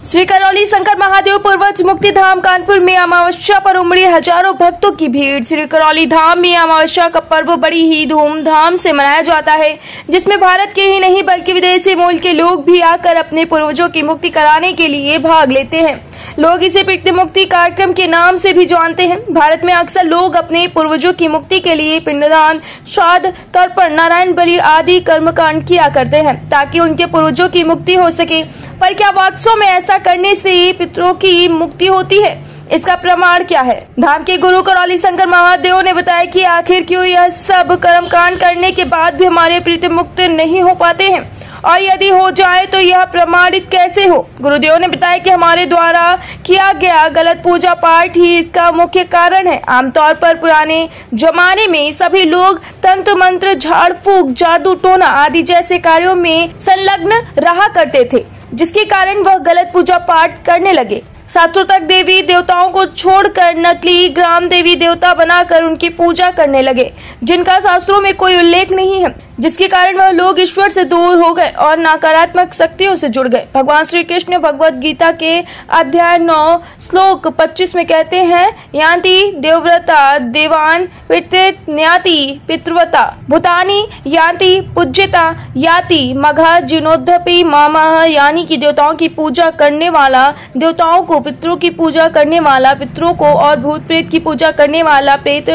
श्री करौली शंकर महादेव पूर्वज मुक्ति धाम कानपुर में अमावस्या पर उमड़ी हजारों भक्तों की भीड़। श्री करौली धाम में अमावस्या का पर्व बड़ी ही धूमधाम से मनाया जाता है, जिसमें भारत के ही नहीं बल्कि विदेशी मूल के लोग भी आकर अपने पूर्वजों की मुक्ति कराने के लिए भाग लेते हैं। लोग इसे पितृ मुक्ति कार्यक्रम के नाम से भी जानते हैं। भारत में अक्सर लोग अपने पूर्वजों की मुक्ति के लिए पिंडदान, श्राद्ध, तर्पण, नारायण बलि आदि कर्मकांड किया करते हैं ताकि उनके पूर्वजों की मुक्ति हो सके। पर क्या वास्तव में ऐसा करने से पितरों की मुक्ति होती है? इसका प्रमाण क्या है? धाम के गुरु करौली शंकर महादेव ने बताया कि आखिर क्यों यह सब कर्मकांड करने के बाद भी हमारे पितृ मुक्त नहीं हो पाते हैं, और यदि हो जाए तो यह प्रमाणित कैसे हो? गुरुदेव ने बताया कि हमारे द्वारा किया गया गलत पूजा पाठ ही इसका मुख्य कारण है। आमतौर पर पुराने जमाने में सभी लोग तंत्र मंत्र, झाड़ फूक, जादू टोना आदि जैसे कार्यों में संलग्न रहा करते थे, जिसके कारण वह गलत पूजा पाठ करने लगे। शास्त्रों तक देवी देवताओं को छोड़कर नकली ग्राम देवी देवता बनाकर उनकी पूजा करने लगे, जिनका शास्त्रों में कोई उल्लेख नहीं है, जिसके कारण वह लोग ईश्वर से दूर हो गए और नकारात्मक शक्तियों से जुड़ गए। भगवान श्री कृष्ण भगवद गीता के अध्याय 9 श्लोक 25 में कहते हैं, यान्ति देवव्रता देवान पितृन्याति पितृवता भूतानि यान्ति पूज्यता याति मघा जिनोद्धपि मामः, यानी कि देवताओं की पूजा करने वाला देवताओं को, पितरों की पूजा करने वाला पितरों को और भूत प्रेत की पूजा करने वाला प्रेत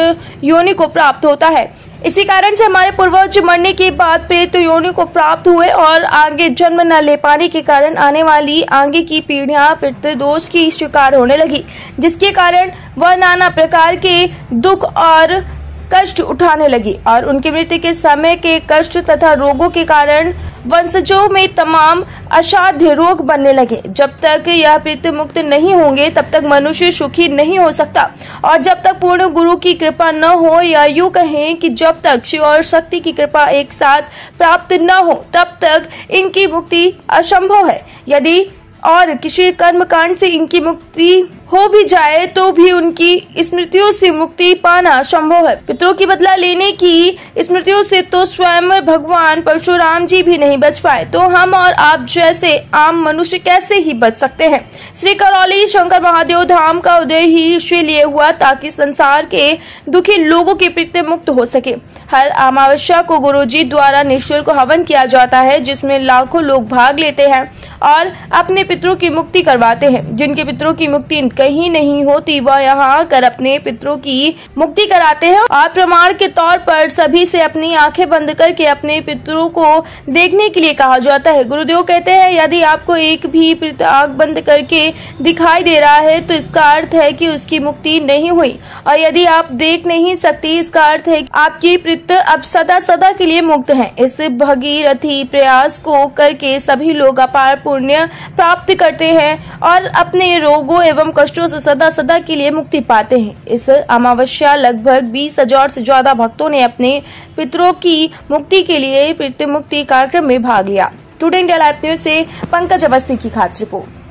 योनि को प्राप्त होता है। इसी कारण से हमारे पूर्वज मरने के बाद प्रेत योनि को प्राप्त हुए और आगे जन्म न ले पाने के कारण आने वाली आगे की पीढ़ियां पितृदोष की शिकार होने लगी, जिसके कारण वह नाना प्रकार के दुख और कष्ट उठाने लगी और उनकी मृत्यु के समय के कष्ट तथा रोगों के कारण वंशजों में तमाम असाध्य रोग बनने लगे। जब तक यह पितृ मुक्त नहीं होंगे तब तक मनुष्य सुखी नहीं हो सकता, और जब तक पूर्ण गुरु की कृपा न हो, या यूं कहें कि जब तक शिव और शक्ति की कृपा एक साथ प्राप्त न हो तब तक इनकी मुक्ति असंभव है। यदि और किसी कर्म कांड से इनकी मुक्ति हो भी जाए तो भी उनकी स्मृतियों से मुक्ति पाना संभव है। पितरों की बदला लेने की स्मृतियों से तो स्वयं भगवान परशुराम जी भी नहीं बच पाए, तो हम और आप जैसे आम मनुष्य कैसे ही बच सकते हैं? श्री करौली शंकर महादेव धाम का उदय ही इसलिए हुआ ताकि संसार के दुखी लोगों की पितृ मुक्त हो सके। हर अमावस्या को गुरुजी द्वारा निःशुल्क हवन किया जाता है, जिसमें लाखों लोग भाग लेते हैं और अपने पितरों की मुक्ति करवाते हैं। जिनके पितरों की मुक्ति कहीं नहीं होती वह यहाँ आकर अपने पितरों की मुक्ति कराते हैं, और प्रमाण के तौर पर सभी से अपनी आंखें बंद करके अपने पितरों को देखने के लिए कहा जाता है। गुरुदेव कहते हैं, यदि आपको एक भी पितृ आंख बंद करके दिखाई दे रहा है तो इसका अर्थ है कि उसकी मुक्ति नहीं हुई, और यदि आप देख नहीं सकती इसका अर्थ है कि आपकी पितृ अब सदा सदा के लिए मुक्त हैं। इस भगीरथी प्रयास को करके सभी लोग अपार पुण्य प्राप्त करते हैं और अपने रोगों एवं कष्टों से सदा सदा के लिए मुक्ति पाते हैं। इस अमावस्या लगभग 20,000 से ज्यादा भक्तों ने अपने पितरों की मुक्ति के लिए पितृ मुक्ति कार्यक्रम में भाग लिया। टुडे इंडिया लाइव न्यूज से पंकज अवस्थी की खास रिपोर्ट।